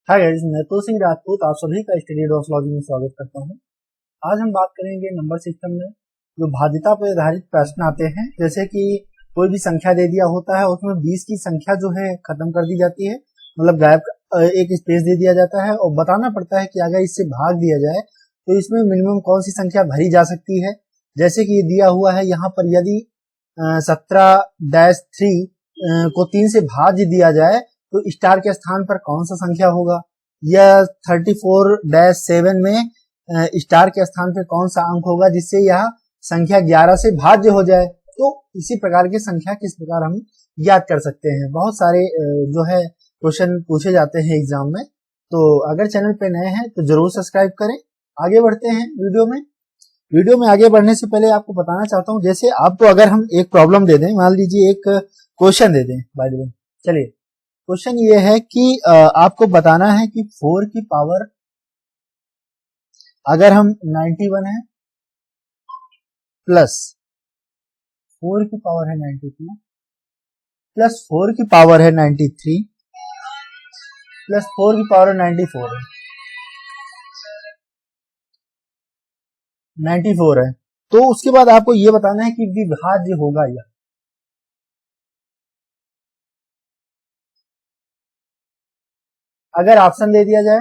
Hi guys, मैं तो सिंह राजपूत आप सभी का स्टडी डॉक्सलॉजी में स्वागत करता हूं। आज हम बात करेंगे नंबर सिस्टम में जो भाज्यता पर आधारित प्रश्न आते हैं। जैसे कि कोई भी संख्या दे दिया होता है, उसमें 20 की संख्या जो है खत्म कर दी जाती है, मतलब गायब एक स्पेस दे दिया जाता है और बताना पड़ता है कि अगर इससे भाग दिया जाए तो इसमें मिनिमम कौन सी संख्या भरी जा सकती है। जैसे कि दिया हुआ है यहाँ पर, यदि 17-3 को 3 से भाज्य दिया जाए तो स्टार के स्थान पर कौन सा संख्या होगा, या 34-7 में स्टार के स्थान पर कौन सा अंक होगा जिससे यह संख्या 11 से भाज्य हो जाए। तो इसी प्रकार की संख्या किस प्रकार हम याद कर सकते हैं। बहुत सारे जो है क्वेश्चन पूछे जाते हैं एग्जाम में। तो अगर चैनल पे नए हैं तो जरूर सब्सक्राइब करें। आगे बढ़ते हैं वीडियो में आगे बढ़ने से पहले आपको बताना चाहता हूं, जैसे आपको अगर हम एक प्रॉब्लम दे दें, मान लीजिए एक क्वेश्चन दे दें। बाय द वे चलिए, क्वेश्चन ये है कि आपको बताना है कि 4 की पावर, अगर हम 91 है प्लस 4 की पावर है 92 प्लस 4 की पावर है 93 प्लस 4 की पावर 94 है 94 है, तो उसके बाद आपको ये बताना है कि विभाज्य होगा या। अगर ऑप्शन दे दिया जाए,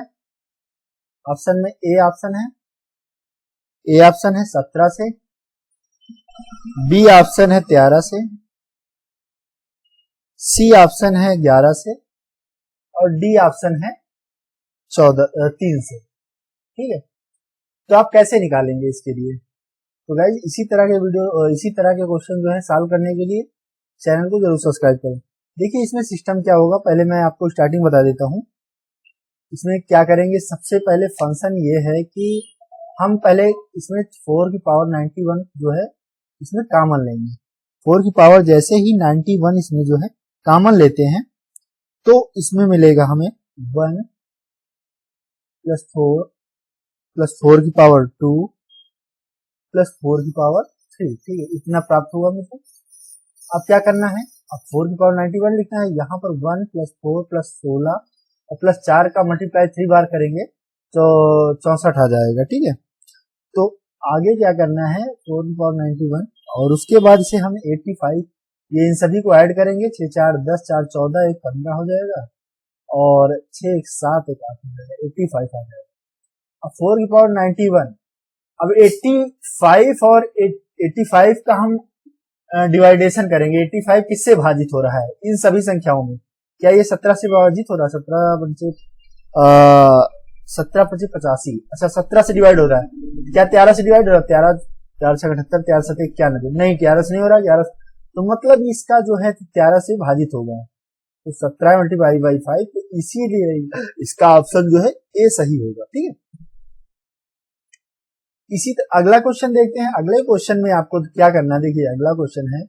ऑप्शन में ए ऑप्शन है 17 से, बी ऑप्शन है 13 से, सी ऑप्शन है 11 से और डी ऑप्शन है 3 से। ठीक है, तो आप कैसे निकालेंगे इसके लिए। तो गाइस इसी तरह के क्वेश्चन जो है सॉल्व करने के लिए चैनल को जरूर सब्सक्राइब करें। देखिए इसमें सिस्टम क्या होगा, पहले मैं आपको स्टार्टिंग बता देता हूं। इसमें क्या करेंगे, सबसे पहले फंक्शन ये है कि हम पहले इसमें 4 की पावर 91 जो है इसमें कॉमन लेंगे। 4 की पावर जैसे ही 91 इसमें जो है कॉमन लेते हैं तो इसमें मिलेगा हमें 1 प्लस 4 प्लस 4 की पावर 2 प्लस 4 की पावर 3। ठीक है, इतना प्राप्त हुआ मुझे। अब क्या करना है, अब 4 की पावर 91 लिखना है, यहाँ पर 1 प्लस 4 प्लस 16 और प्लस 4 का मल्टीप्लाई 3 बार करेंगे तो 64 आ जाएगा। ठीक है, तो आगे क्या करना है, 4 की पावर 91 और उसके बाद इसे हम 85, ये इन सभी को ऐड करेंगे, 6 4 10 4 14 1 15 हो जाएगा और 6 1 7 1 8 हो जाएगा, 85 आ जाएगा। अब 4 की पावर 91, अब 85 और 85 का हम डिवाइडेशन करेंगे। 85 किससे भाजित हो रहा है इन सभी संख्याओं में, क्या ये 17 से भाजित हो रहा है, 17 25 85, अच्छा 17 से डिवाइड हो रहा है, क्या 13 से डिवाइड हो रहा है, 13 4 से 78 13 से 91, नहीं 11 से नहीं हो रहा, 11, तो मतलब इसका जो है 13 से भाजित हो गया, तो 17 मल्टीप्लाई बाई 5, तो इसीलिए इसका ऑप्शन जो है ए सही होगा। ठीक है, इसी तरह अगला क्वेश्चन देखते हैं। अगले क्वेश्चन में आपको क्या करना है, देखिए अगला क्वेश्चन है,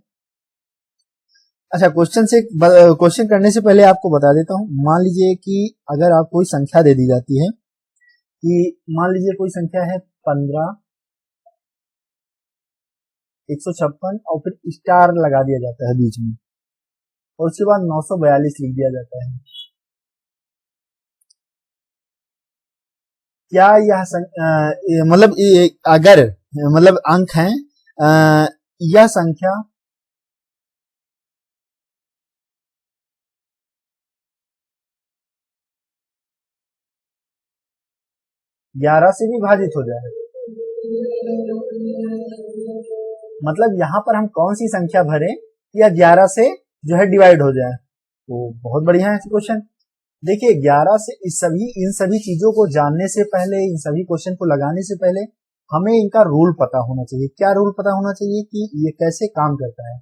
अच्छा क्वेश्चन करने से पहले आपको बता देता हूं। मान लीजिए कि अगर आप कोई संख्या दे दी जाती है कि मान लीजिए कोई संख्या है 15 156 और फिर स्टार लगा दिया जाता है बीच में और उसके बाद 942 लिख दिया जाता है, क्या यह मतलब अगर मतलब अंक है, यह संख्या ग्यारह से भी भाजित हो जाए, मतलब यहाँ पर हम कौन सी संख्या भरें या 11 से जो है डिवाइड हो जाए। तो बहुत बढ़िया है क्वेश्चन। देखिए 11 से इन सभी चीजों को जानने से पहले, इन सभी क्वेश्चन को लगाने से पहले हमें इनका रूल पता होना चाहिए। क्या रूल पता होना चाहिए कि ये कैसे काम करता है।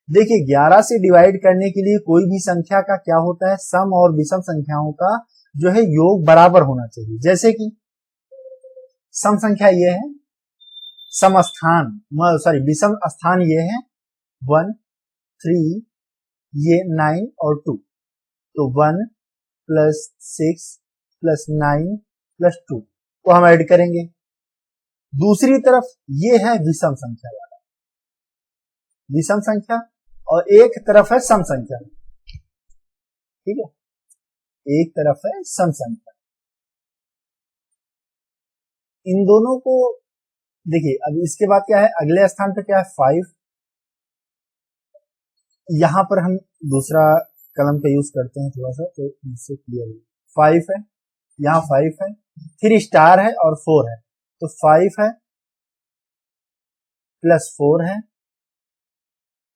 देखिए 11 से डिवाइड करने के लिए कोई भी संख्या का क्या होता है, सम और विषम संख्याओं का जो है योग बराबर होना चाहिए। जैसे कि सम संख्या ये है, विषम स्थान ये है 1 3, ये 9 और 2, तो 1 प्लस 6 प्लस 9 प्लस 2 को हम ऐड करेंगे। दूसरी तरफ ये है विषम संख्या वाला, विषम संख्या, और एक तरफ है सम संख्या। ठीक है, एक तरफ है सम संख्या। इन दोनों को देखिए, अब इसके बाद क्या है, अगले स्थान पे क्या है 5। यहां पर हम दूसरा कलम का यूज करते हैं थोड़ा सा, तो इससे क्लियर हो। 5 है, यहाँ 5 है, फिर स्टार है और 4 है, तो 5 है प्लस 4 है।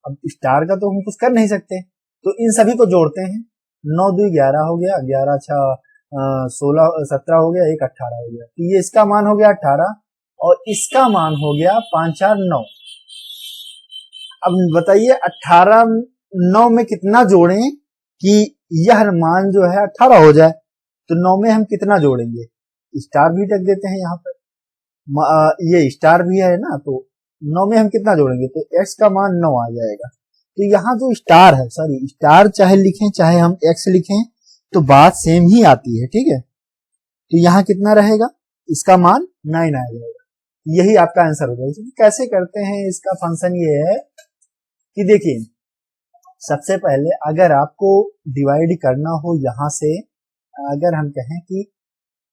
अब स्टार का तो हम कुछ कर नहीं सकते, तो इन सभी को जोड़ते हैं। 9 2 11 हो गया, 11 6 16 17 हो गया, 1 18 हो गया, तो ये इसका मान हो गया 18 और इसका मान हो गया 5 4 9। अब बताइए 18 9 में कितना जोड़ें कि यह मान जो है 18 हो जाए, तो 9 में हम कितना जोड़ेंगे, स्टार भी रख देते हैं यहाँ पर, ये स्टार भी है ना, तो 9 में हम कितना जोड़ेंगे, तो x का मान 9 आ जाएगा। तो यहाँ जो स्टार है, सॉरी स्टार चाहे लिखें चाहे हम x लिखें तो बात सेम ही आती है, ठीक है। तो यहाँ कितना रहेगा, इसका मान 9 आ जाएगा, यही आपका आंसर होगा। कैसे करते हैं इसका फंक्शन ये है कि देखिए, सबसे पहले अगर आपको डिवाइड करना हो यहां से, अगर हम कहें कि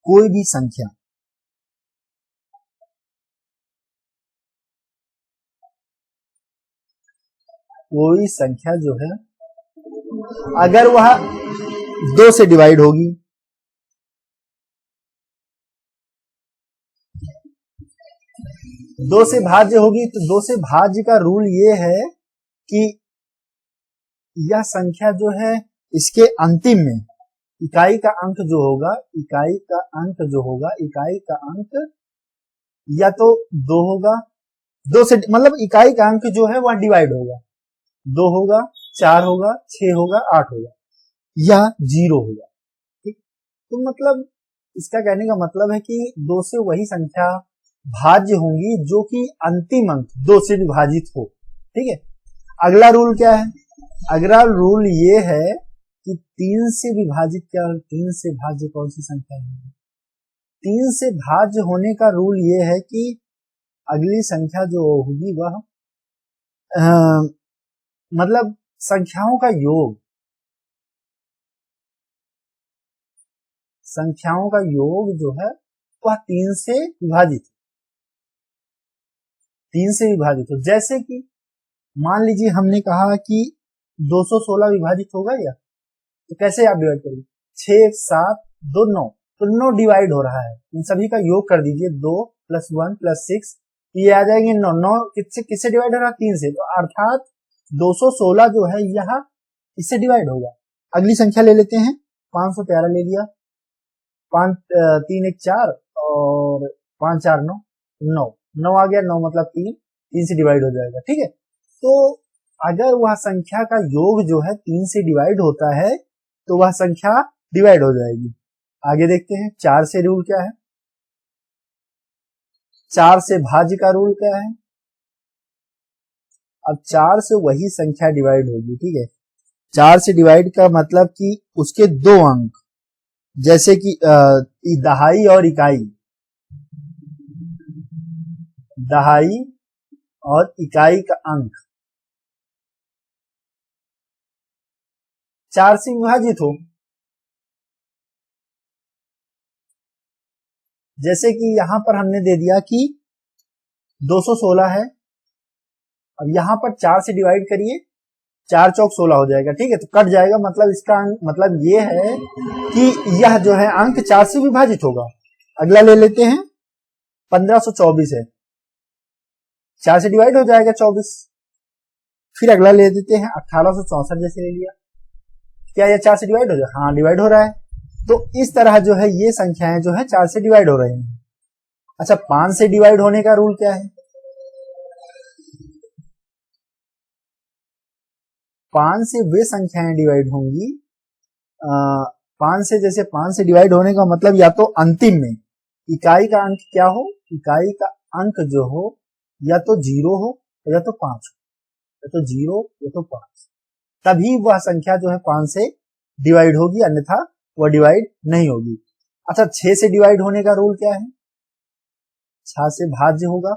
कोई भी संख्या जो है अगर वह 2 से डिवाइड होगी, दो से भाज्य होगी, तो 2 से भाज्य का रूल ये है कि यह संख्या जो है इसके अंतिम में इकाई का अंक जो होगा, इकाई का अंक या तो 2 होगा, 2 से मतलब इकाई का अंक जो है वह डिवाइड होगा, 2 होगा, 4 होगा, 6 होगा, 8 होगा या 0 होगा, ठीक। तो मतलब इसका कहने का मतलब है कि 2 से वही संख्या भाज्य होंगी जो कि अंतिम अंक 2 से विभाजित हो, ठीक है। अगला रूल क्या है, अगला रूल ये है कि 3 से विभाजित क्या, 3 से भाज्य कौन सी संख्या है, 3 से भाज्य होने का रूल ये है कि अगली संख्या जो होगी वह मतलब संख्याओं का योग, जो है वह 3 से विभाजित हो। जैसे कि मान लीजिए हमने कहा कि 216 विभाजित होगा या, तो कैसे आप डिवाइड करेंगे, 6 7 2 9, तो 9 डिवाइड हो रहा है, इन सभी का योग कर दीजिए, 2 + 1 + 6, ये आ जाएंगे 9। 9 किससे डिवाइड हो रहा है, 3 से, तो अर्थात 216 जो है यह इससे डिवाइड होगा। अगली संख्या ले लेते हैं, 513 ले लिया, 5 3 1 4 और 5 4 9, 9 आ गया, 9 मतलब 3 से डिवाइड हो जाएगा, ठीक है। तो अगर वह संख्या का योग जो है 3 से डिवाइड होता है तो वह संख्या डिवाइड हो जाएगी। आगे देखते हैं 4 से रूल क्या है, 4 से भाज्य का रूल क्या है। अब 4 से वही संख्या डिवाइड होगी, ठीक है। 4 से डिवाइड का मतलब कि उसके 2 अंक, जैसे कि दहाई और इकाई, दहाई और इकाई का अंक 4 से विभाजित हो। जैसे कि यहां पर हमने दे दिया कि 216 है, अब यहां पर 4 से डिवाइड करिए, 4 चौक 16 हो जाएगा, ठीक है, तो कट जाएगा, मतलब इसका मतलब ये है कि यह जो है अंक 4 से विभाजित होगा। अगला ले लेते हैं 1524 है, 4 से डिवाइड हो जाएगा 24। फिर अगला ले देते हैं 1864, जैसे ले लिया, क्या यह 4 से डिवाइड हो जाए, हाँ डिवाइड हो रहा है। तो इस तरह जो है ये संख्याएं जो है 4 से डिवाइड हो रही हैं। अच्छा, 5 से डिवाइड होने का रूल क्या है, 5 से वे संख्याएं डिवाइड होंगी, 5 से, जैसे 5 से डिवाइड होने का मतलब या तो अंतिम में इकाई का अंक क्या हो, इकाई का अंक जो हो या तो 0 हो या तो 5 हो, या तो 0 या तो 5, तभी वह संख्या जो है 5 से डिवाइड होगी, अन्यथा वह डिवाइड नहीं होगी। अच्छा, 6 से डिवाइड होने का रूल क्या है, 6 से भाज्य होगा।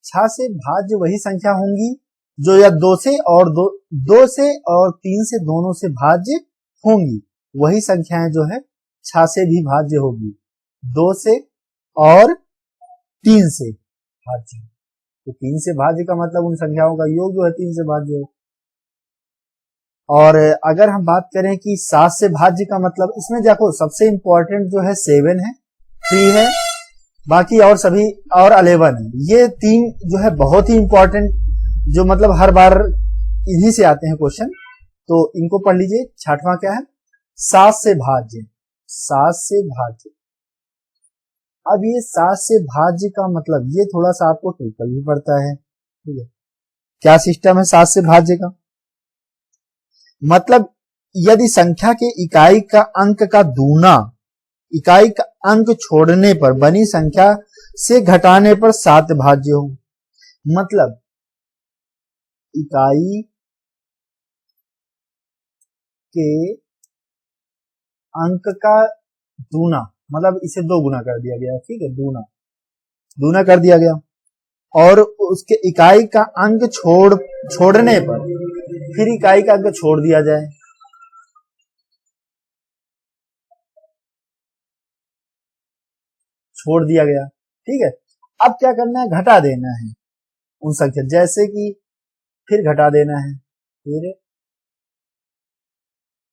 6 से भाज्य वही संख्या होंगी जो या 2 से और 3 से दोनों से भाज्य होंगी, वही संख्याएं जो है 6 से भी भाज्य होगी, 2 से और 3 से भाज्य। तो 3 से भाज्य का मतलब उन संख्याओं का योग जो है 3 से भाज्य हो। और अगर हम बात करें कि 7 से भाज्य का मतलब, इसमें देखो सबसे इंपॉर्टेंट जो है 7 है, 3 है, बाकी और सभी और 11 है। ये 3 जो है बहुत ही इंपॉर्टेंट, जो मतलब हर बार इन्हीं से आते हैं क्वेश्चन, तो इनको पढ़ लीजिए। 6वां क्या है? 7 से भाज्य। 7 से भाज्य। अब ये 7 से भाज्य का मतलब, ये थोड़ा सा आपको ट्रिकल भी पड़ता है, ठीक है। क्या सिस्टम है 7 से भाज्य का? मतलब यदि संख्या के इकाई का अंक का दूना इकाई का अंक छोड़ने पर बनी संख्या से घटाने पर 7 भाज्य हो। मतलब इकाई के अंक का दूना, मतलब इसे 2 गुना कर दिया गया, ठीक है, दूना कर दिया गया, और उसके इकाई का अंक छोड़ने पर फिर इकाई का अंक छोड़ दिया जाए, छोड़ दिया गया, ठीक है। अब क्या करना है? घटा देना है उन संख्या, जैसे कि फिर घटा देना है, फिर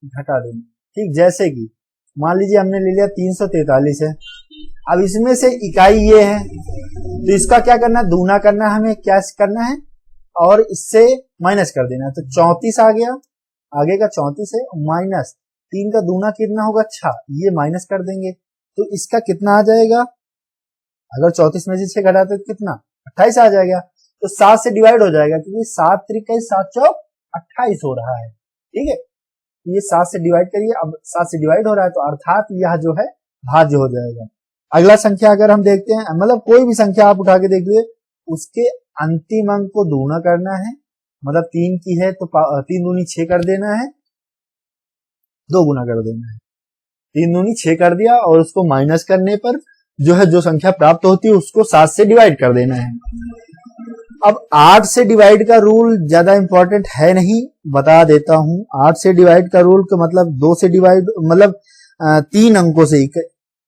घटा देना, ठीक। जैसे कि मान लीजिए हमने ले लिया 343 है, अब इसमें से इकाई ये है, तो इसका क्या करना है? दूना करना है, हमें क्या करना है, और इससे माइनस कर देना है। तो 34 आ गया, आगे का 34 है, माइनस 3 का दूना कितना होगा? 6, ये माइनस कर देंगे, तो इसका कितना आ जाएगा? अगर 34 में से 6 घटाते तो कितना? 28 आ जाएगा। तो 7 से डिवाइड हो जाएगा, क्योंकि 7 त्रिक 7 चौक 28 हो रहा है, ठीक है। ये 7 से डिवाइड करिए, अब 7 से डिवाइड हो रहा है, तो अर्थात यह जो है भाज्य हो जाएगा। अगला संख्या अगर हम देखते हैं, मतलब कोई भी संख्या आप उठा के देखिए, उसके अंतिम अंक को दूना करना है, मतलब 3 की है तो 3 दूनी 6 कर देना है, 2 गुना कर देना है, 3 दूनी 6 कर दिया, और उसको माइनस करने पर जो है जो संख्या प्राप्त होती है उसको 7 से डिवाइड कर देना है। अब 8 से डिवाइड का रूल ज्यादा इंपॉर्टेंट है नहीं, बता देता हूं। 8 से डिवाइड का रूल का मतलब 2 से डिवाइड, मतलब 3 अंकों से।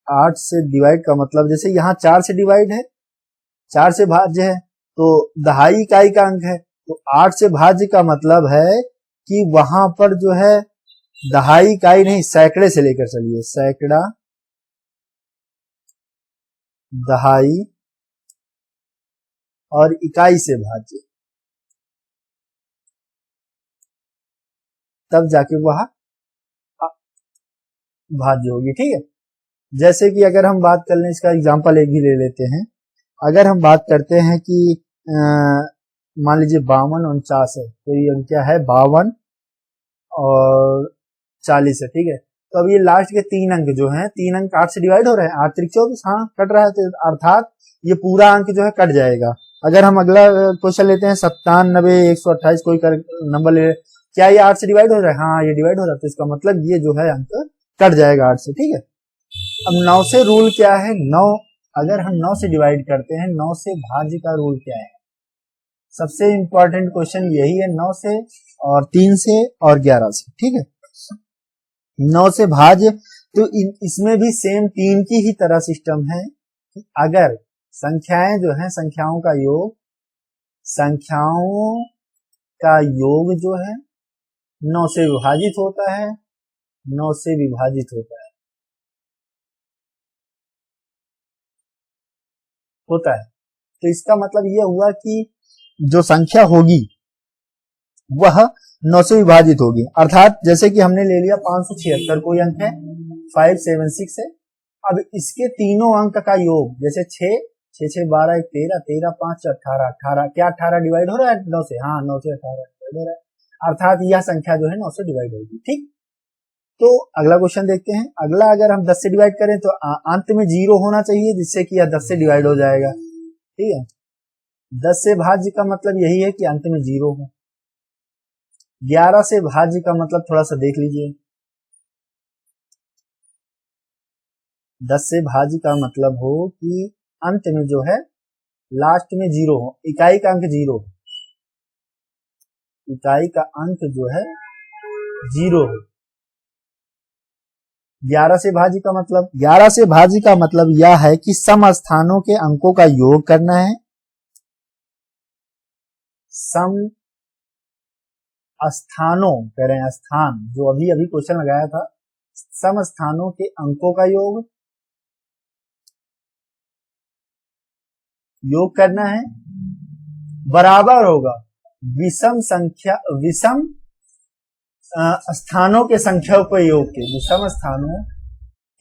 8 से डिवाइड का मतलब, जैसे यहाँ 4 से डिवाइड है, 4 से भाज्य है, तो दहाई इकाई का अंक है, तो 8 से भाज्य का मतलब है कि वहां पर जो है दहाई इकाई नहीं, सैकड़े से लेकर चलिए, सैकड़ा, दहाई और इकाई से भाज्य, तब जाके वह भाज्य होगी, ठीक है। जैसे कि अगर हम बात कर लें, इसका एग्जांपल एक ही ले लेते हैं। अगर हम बात करते हैं कि मान लीजिए 52 49 है, तो ये क्या है? 52 और 40 है, ठीक है। तो अब ये लास्ट के 3 अंक जो हैं, 3 अंक 8 से डिवाइड हो रहे हैं, 8 त्रिक 24, हाँ कट रहा है, तो अर्थात ये पूरा अंक जो है कट जाएगा। अगर हम अगला क्वेश्चन लेते हैं 97 128, कोई नंबर ले, क्या ये 8 से डिवाइड हो रहा है? हाँ ये डिवाइड हो रहा है, तो इसका मतलब ये जो है अंक कट जाएगा 8 से, ठीक है। अब 9 से रूल क्या है? 9, अगर हम 9 से डिवाइड करते हैं, 9 से भाज्य का रूल क्या है? सबसे इंपॉर्टेंट क्वेश्चन यही है, 9 से और 3 से और 11 से, ठीक है। 9 से भाज्य, तो इसमें भी सेम 3 की ही तरह सिस्टम है कि अगर संख्याएं जो है, संख्याओं का योग जो है 9 से विभाजित होता है, 9 से विभाजित होता है। तो इसका मतलब यह हुआ कि जो संख्या होगी वह 9 से विभाजित होगी, अर्थात जैसे कि हमने ले लिया 576 कोई अंक है, 576 है। अब इसके तीनों अंक का योग, जैसे 6 6 6 12 1 13 13 5 18 18, क्या 18 डिवाइड हो रहा है 9 से? हाँ 9 से 18 डिवाइड हो रहा है, अर्थात यह संख्या जो है 9 से डिवाइड होगी, ठीक। तो अगला क्वेश्चन देखते हैं। अगला, अगर हम 10 से डिवाइड करें तो अंत में 0 होना चाहिए, जिससे कि यह 10 से डिवाइड हो जाएगा, ठीक है। 10 से भाज्य का मतलब यही है कि अंत में 0 हो। 11 से भाज्य का मतलब थोड़ा सा देख लीजिए। 10 से भाज्य का मतलब हो कि अंत में जो है लास्ट में 0 हो, इकाई का अंक 0 हो, इकाई का अंक जो है 0 हो, 11 से भाज्य का मतलब, 11 से भाज्य का मतलब यह है कि सम स्थानों के अंकों का योग करना है। सम स्थानों कह रहे हैं, स्थान जो अभी अभी क्वेश्चन लगाया था, सम स्थानों के अंकों का योग करना है, बराबर होगा विषम स्थानों के संख्याओं के योग के, विषम स्थानों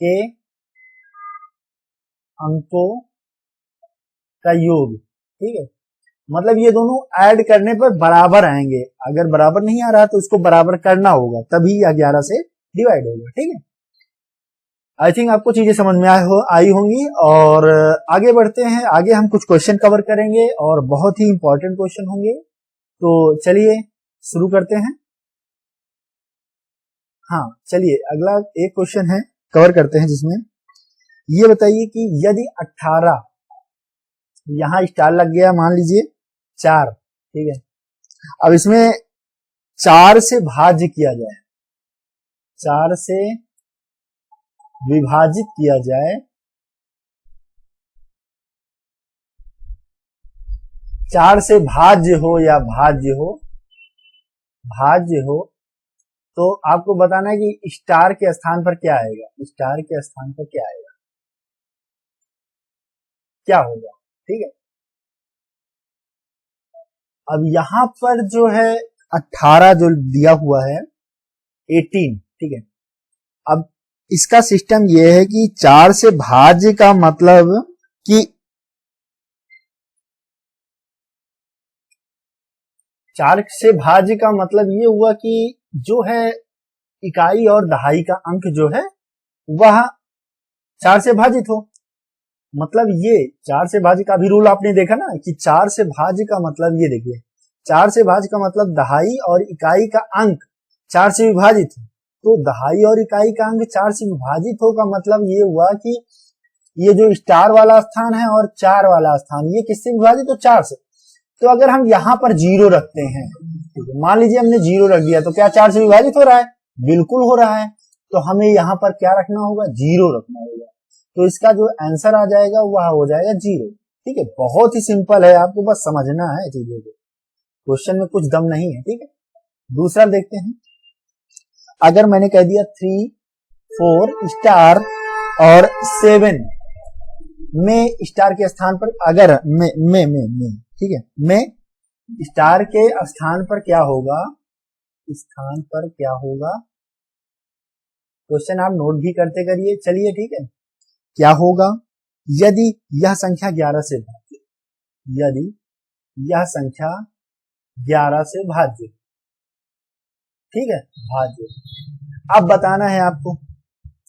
के अंकों का योग। ठीक है, मतलब ये दोनों ऐड करने पर बराबर आएंगे, अगर बराबर नहीं आ रहा तो इसको बराबर करना होगा, तभी यह 11 से डिवाइड होगा। ठीक है, आई थिंक आपको चीजें समझ में आई होंगी। और आगे बढ़ते हैं, आगे हम कुछ क्वेश्चन कवर करेंगे और बहुत ही इंपॉर्टेंट क्वेश्चन होंगे। तो चलिए शुरू करते हैं। हाँ चलिए, अगला एक क्वेश्चन है कवर करते हैं, जिसमें ये बताइए कि यदि 18, यहां स्टार लग गया, मान लीजिए 4, ठीक है, अब इसमें 4 से भाज्य किया जाए, 4 से विभाजित किया जाए, 4 से भाज्य हो या भाज्य हो, तो आपको बताना है कि स्टार के स्थान पर क्या आएगा, स्टार के स्थान पर क्या आएगा, क्या होगा। ठीक है, अब यहां पर जो है 18 जो दिया हुआ है 18, ठीक है, अब इसका सिस्टम यह है कि 4 से भाज्य का मतलब कि 4 से भाज्य का मतलब ये हुआ कि जो है इकाई और दहाई का अंक जो है वह 4 से भाजित हो। मतलब ये 4 से भाज्य का भी रूल आपने देखा ना कि 4 से भाज्य का मतलब, ये देखिए 4 से भाज्य का मतलब दहाई और इकाई का अंक 4 से विभाजित हो, तो दहाई और इकाई का अंक 4 से विभाजित हो का मतलब ये हुआ कि ये जो स्टार वाला स्थान है और 4 वाला स्थान, ये किससे विभाजित हो, 4 से। तो अगर हम यहाँ पर 0 रखते हैं, मान लीजिए हमने 0 रख दिया, तो क्या 4 से विभाजित हो रहा है, बिल्कुल हो रहा है। तो हमें यहाँ पर क्या रखना होगा, 0 रखना होगा, तो इसका जो आंसर आ जाएगा वह हो जाएगा 0। ठीक है, बहुत ही सिंपल है, आपको बस समझना है चीजों को, क्वेश्चन में कुछ दम नहीं है। ठीक है, दूसरा देखते हैं, अगर मैंने कह दिया 3, 4 स्टार और 7 में स्टार के स्थान पर, अगर में ठीक है, में स्टार के स्थान पर क्या होगा, स्थान पर क्या होगा, क्वेश्चन आप नोट भी करते करिए। चलिए ठीक है, क्या होगा यदि यह संख्या 11 से भाज्य, यदि यह संख्या 11 से भाज्य, ठीक है, भाज्य। अब बताना है आपको,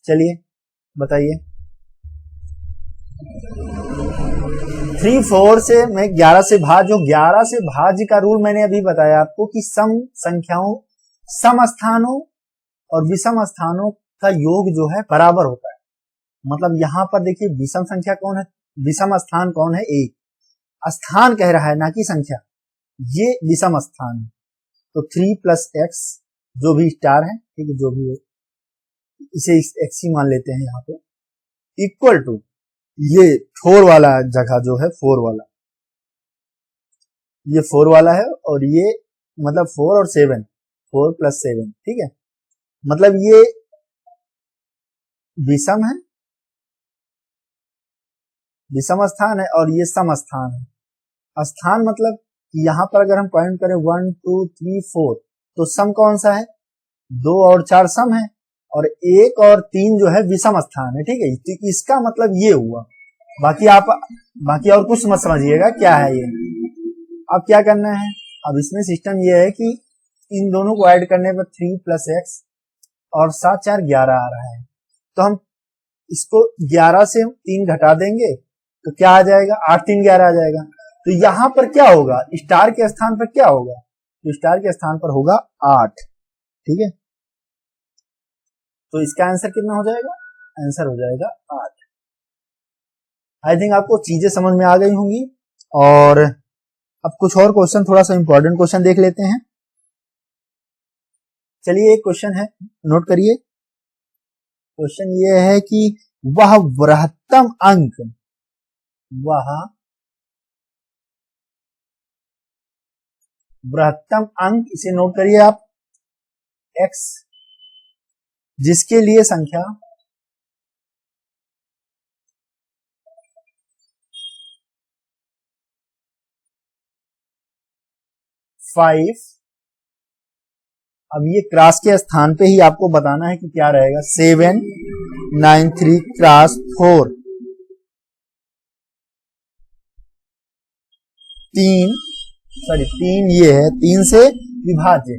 चलिए बताइए। 3, 4 से मैं 11 से भाज्य, 11 से भाज्य का रूल मैंने अभी बताया आपको कि सम संख्याओं, सम स्थानों और विषम स्थानों का योग जो है बराबर होता है। मतलब यहां पर देखिए विषम संख्या कौन है, विषम स्थान कौन है, 1, स्थान कह रहा है ना कि संख्या, ये विषम स्थान है। तो 3 + x जो भी स्टार है, ठीक है, जो भी है इसे x ही मान लेते हैं यहाँ पे, इक्वल टू ये 4 वाला जगह जो है, 4 वाला, ये 4 वाला है, और ये मतलब 4 और 7, 4 + 7, ठीक है, मतलब ये विषम है, विषम स्थान है, और ये सम स्थान है। स्थान मतलब यहां पर अगर हम काउंट करें 1, 2, 3, 4, तो सम कौन सा है, 2 और 4 सम है, और 1 और 3 जो है विषम स्थान है। ठीक है, तो इसका मतलब ये हुआ, बाकी और कुछ मत समझिएगा क्या है ये। अब क्या करना है, अब इसमें सिस्टम ये है कि इन दोनों को ऐड करने पर 3 + x और 7 4 11 आ रहा है, तो हम इसको 11 से 3 घटा देंगे तो क्या आ जाएगा, 8 3 11 आ जाएगा। तो यहां पर क्या होगा, स्टार के स्थान पर क्या होगा, तो स्टार के स्थान पर होगा 8। ठीक है, तो इसका आंसर कितना हो जाएगा, आंसर हो जाएगा 8। आई थिंक आपको चीजें समझ में आ गई होंगी। और अब कुछ और क्वेश्चन, थोड़ा सा इंपॉर्टेंट क्वेश्चन देख लेते हैं। चलिए एक क्वेश्चन है, नोट करिए, क्वेश्चन ये है कि वह बृहत्तम अंक, वह बृहत्तम अंक, इसे नोट करिए आप, x, जिसके लिए संख्या 5, अब ये क्रॉस के स्थान पे ही आपको बताना है कि क्या रहेगा, 7 9 3 क्रॉस 4, 3 ये है 3 से विभाज्य,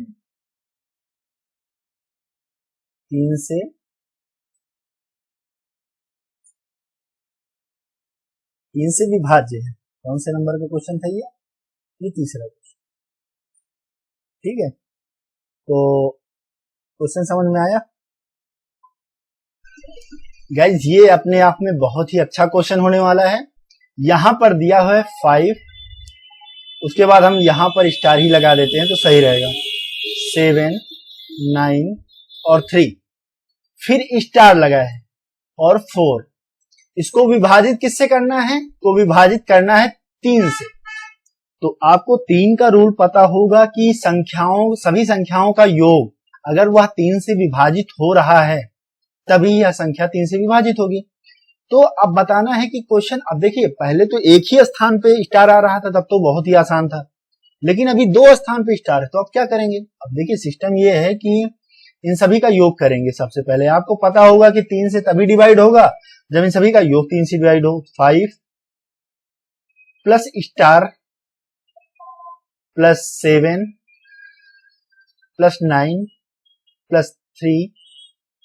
3 से विभाज्य है। कौन से नंबर का क्वेश्चन था ये तीसरा क्वेश्चन। ठीक है, तो क्वेश्चन समझ में आया गाइज? ये अपने आप में बहुत ही अच्छा क्वेश्चन होने वाला है। यहां पर दिया हुआ है 5, उसके बाद हम यहां पर स्टार ही लगा देते हैं तो सही रहेगा, 7 9 और 3, फिर स्टार लगा है और 4। इसको विभाजित किससे करना है? को विभाजित करना है 3 से। तो आपको 3 का रूल पता होगा कि सभी संख्याओं का योग अगर वह 3 से विभाजित हो रहा है तभी यह संख्या 3 से विभाजित होगी। तो अब बताना है कि क्वेश्चन, अब देखिए पहले तो एक ही स्थान पे स्टार आ रहा था तब तो बहुत ही आसान था, लेकिन अभी 2 स्थान पे स्टार है, तो अब क्या करेंगे? अब देखिए सिस्टम ये है कि इन सभी का योग करेंगे। सबसे पहले आपको पता होगा कि 3 से तभी डिवाइड होगा जब इन सभी का योग 3 से डिवाइड हो। 5 plus star plus 7 plus 9 plus 3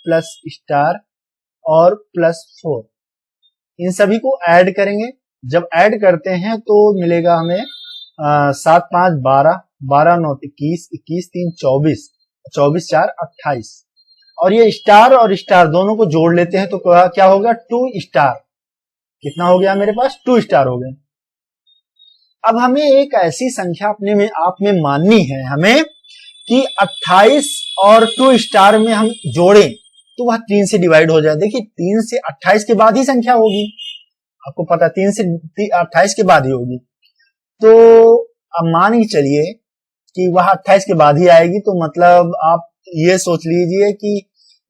plus star और प्लस 4, इन सभी को ऐड करेंगे। जब ऐड करते हैं तो मिलेगा हमें 7 5 12, 12 9 21, 21 3 24, 24 4 28, और ये स्टार और स्टार दोनों को जोड़ लेते हैं तो क्या होगा, 2 स्टार। कितना हो गया मेरे पास? 2 स्टार हो गए। अब हमें एक ऐसी संख्या अपने में आप में माननी है हमें कि 28 और 2 स्टार में हम जोड़ें तो वह 3 से डिवाइड हो जाए। देखिए 3 से 28 के बाद ही संख्या होगी, आपको पता 3 से 28 के बाद ही होगी। तो अब मान के चलिए कि वह 28 के बाद ही आएगी, तो मतलब आप ये सोच लीजिए कि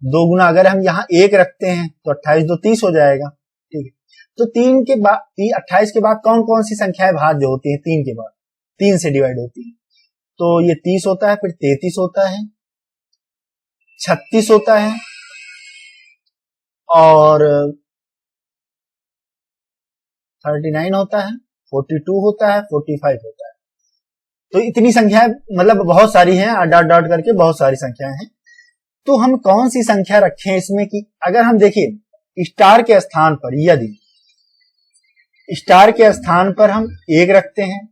2 गुना अगर हम यहाँ 1 रखते हैं तो 28 2 30 हो जाएगा। ठीक है, तो 3 के बाद 28 के बाद कौन कौन सी संख्याएं भाज्य होती है? 3 के बाद 3 से डिवाइड होती है, तो ये 30 होता है, फिर 33 होता है, 36 होता है और 39 होता है, 42 होता है, 45 होता है। तो इतनी संख्याएं, मतलब बहुत सारी हैं, डॉट डॉट करके बहुत सारी संख्याएं हैं। तो हम कौन सी संख्या रखें इसमें कि अगर हम देखिए स्टार के स्थान पर, यदि स्टार के स्थान पर हम 1 रखते हैं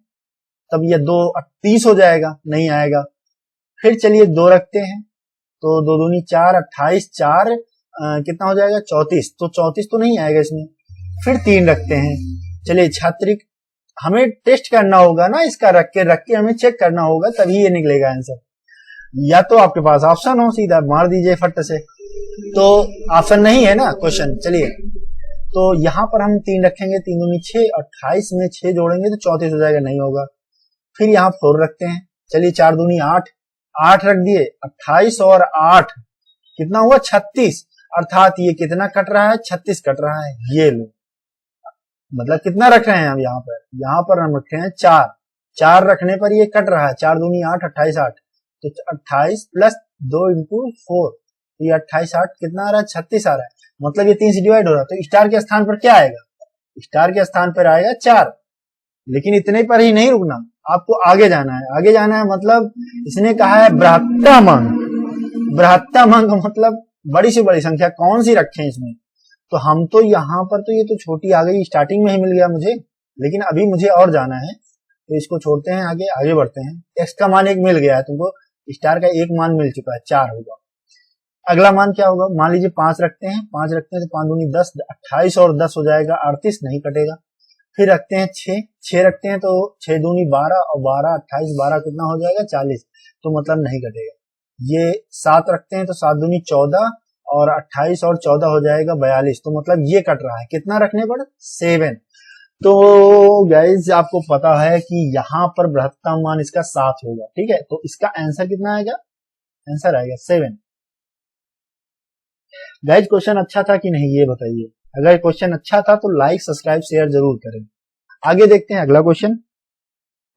तब यह 2 30 हो जाएगा, नहीं आएगा। फिर चलिए 2 रखते हैं तो 2 दूनी 4, 28 4 कितना हो जाएगा, 34, तो 34 तो नहीं आएगा इसमें। फिर 3 रखते हैं, चलिए छात्रिक, हमें टेस्ट करना होगा ना, इसका रख के हमें चेक करना होगा तभी ये निकलेगा आंसर। या तो आपके पास ऑप्शन हो, सीधा मार दीजिए फट से, तो ऑप्शन नहीं है ना क्वेश्चन। चलिए तो यहां पर हम 3 रखेंगे, 3 दूनी 6, 28 में 6 जोड़ेंगे तो 34 हो जाएगा, नहीं होगा। फिर यहाँ 4 रखते हैं, चलिए 4 दूनी 8, 8 रख दिए, 28 और 8 कितना हुआ, 36, अर्थात ये कितना कट रहा है, 36 कट रहा है। ये लो, मतलब कितना रख रहे हैं हम यहाँ पर हम रखे हैं 4, 4 रखने पर ये कट रहा है, 4 दूनी 8, 28 8, तो 28 प्लस 2 इंटू 4, ये 28 8 कितना आ रहा है, 36 आ रहा है, मतलब ये 3 से डिवाइड हो रहा है। तो स्टार के स्थान पर क्या आएगा, स्टार के स्थान पर आएगा 4। लेकिन इतने पर ही नहीं रुकना, आपको आगे जाना है। आगे जाना है मतलब इसने कहा है बृहत्तम अंक। बृहत्तम अंक मतलब बड़ी से बड़ी संख्या कौन सी रखें इसमें, तो हम तो यहाँ पर तो ये तो छोटी आ गई, स्टार्टिंग में ही मिल गया मुझे, लेकिन अभी मुझे और जाना है, तो इसको छोड़ते हैं, आगे बढ़ते हैं। एक्स का मान 1 मिल गया है तुमको, स्टार का 1 मान मिल चुका है, 4 होगा। अगला मान क्या होगा, मान लीजिए 5 रखते हैं, 5 रखते हैं तो 5 दूनी 10, 28 और 10 हो जाएगा 38, नहीं कटेगा। फिर रखते हैं 6 रखते हैं तो 6 दूनी 12 और 12 28 12 कितना हो जाएगा, 40, तो मतलब नहीं कटेगा। ये 7 रखते हैं तो 7 दूनी 14 और 28 और 14 हो जाएगा 42। तो मतलब ये कट रहा है, कितना रखने पर 7। तो गाइज आपको पता है कि यहाँ पर बृहत्तम मान इसका 7 होगा, ठीक है। तो इसका आंसर कितना आएगा, आंसर आएगा 7। गाइज क्वेश्चन अच्छा था कि नहीं ये बताइए। अगर क्वेश्चन अच्छा था तो लाइक सब्सक्राइब शेयर जरूर करें। आगे देखते हैं अगला क्वेश्चन।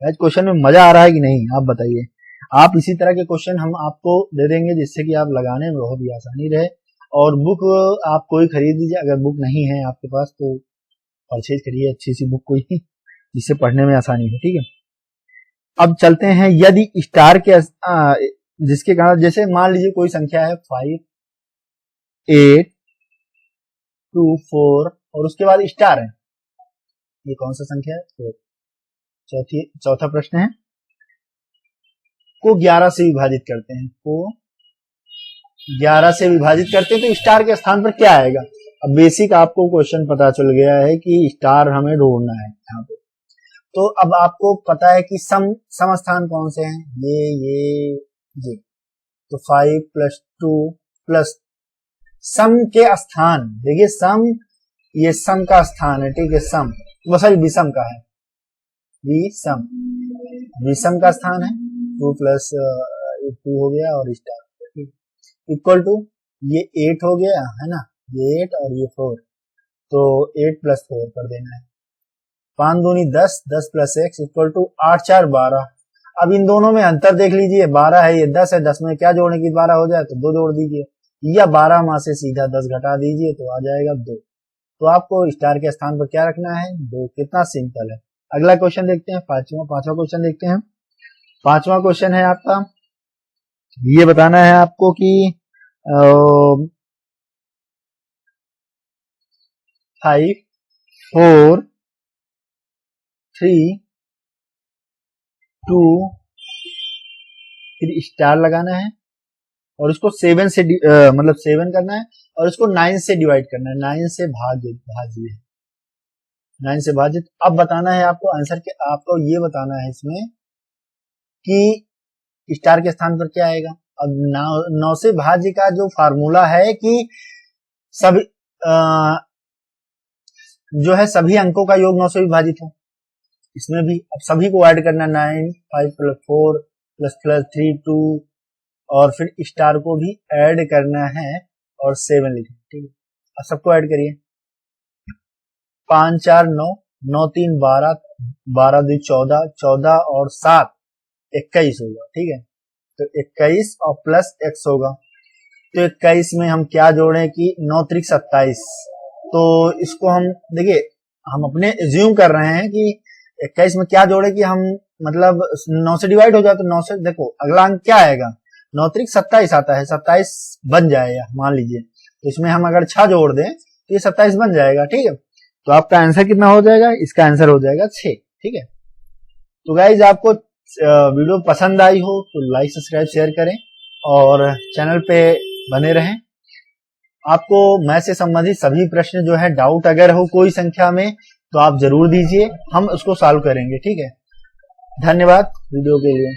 गाइज क्वेश्चन में मजा आ रहा है कि नहीं आप बताइए। आप इसी तरह के क्वेश्चन हम आपको दे देंगे जिससे कि आप लगाने में बहुत ही आसानी रहे। और बुक आप कोई खरीद लीजिए, अगर बुक नहीं है आपके पास तो परचेज करिए अच्छी सी बुक कोई जिससे पढ़ने में आसानी हो, ठीक है। अब चलते हैं, यदि स्टार के जिसके कारण, जैसे मान लीजिए कोई संख्या है 5 8 2 4 और उसके बाद स्टार है, ये कौन सा संख्या है, 4। चौथा प्रश्न है, को 11 से विभाजित करते हैं, को 11 से विभाजित करते हैं तो स्टार के स्थान पर क्या आएगा। अब बेसिक आपको क्वेश्चन पता चल गया है कि स्टार हमें ढूंढना है यहाँ पे। तो अब आपको पता है कि सम स्थान कौन से हैं, ये। तो 5 + 2 प्लस सम के स्थान, देखिए सम, ये सम का स्थान है, ठीक है। सम सॉरी विषम का है, विषम का स्थान है। 2 + 2 हो गया और स्टार, ठीक, इक्वल टू ये 8 हो गया है ना, ये 8 और ये 4, तो 8 + 4 कर देना है। 5 दूनी 10, 10 + 1 इक्वल टू 8 4 12। अब इन दोनों में अंतर देख लीजिए, 12 है, ये 10 है, 10 में क्या जोड़ने की 12 हो जाए तो 2 जोड़ दीजिए, या 12 में से सीधा 10 घटा दीजिए तो आ जाएगा 2। तो आपको स्टार के स्थान पर क्या रखना है, 2। कितना सिंपल है। अगला क्वेश्चन देखते हैं, पांचवा क्वेश्चन देखते हैं। पांचवा क्वेश्चन है आपका, ये बताना है आपको कि 5 4 3 2 फिर स्टार लगाना है और उसको 7 से मतलब 7 करना है और उसको 9 से डिवाइड करना है, 9 से भाजिए 9 से भाजित। अब बताना है आपको आंसर के, आपको ये बताना है इसमें कि स्टार के स्थान पर क्या आएगा। अब 9 से भाज्य का जो फार्मूला है कि सभी जो है सभी अंकों का योग 9 से विभाजित हो, इसमें भी अब सभी को ऐड करना, 9 5 + 4 ++ 3 2 और फिर स्टार को भी ऐड करना है और 7 लिखना, ठीक है। अब सबको ऐड करिए, 5 4 9 9 3 12 12 2 14 14 और 7 21 होगा, ठीक है। तो 21 और प्लस x होगा, तो 21 में हम क्या जोड़ें कि 9 × 27। तो इसको हम देखिए, हम अपने एज्यूम कर रहे हैं कि 21 में क्या जोड़े कि हम मतलब 9 से डिवाइड हो जाए, तो 9 से, देखो अगला अंक क्या आएगा, 9 × 27 आता है, 27 बन जाएगा मान लीजिए। तो इसमें हम अगर 6 जोड़ दें तो ये 27 बन जाएगा, ठीक है। तो आपका आंसर कितना हो जाएगा, इसका आंसर हो जाएगा 6, ठीक है। तो गाइज आपको वीडियो पसंद आई हो तो लाइक सब्सक्राइब शेयर करें और चैनल पे बने रहें। आपको मैथ से संबंधित सभी प्रश्न जो है, डाउट अगर हो कोई संख्या में तो आप जरूर दीजिए, हम उसको सॉल्व करेंगे, ठीक है। धन्यवाद वीडियो के लिए।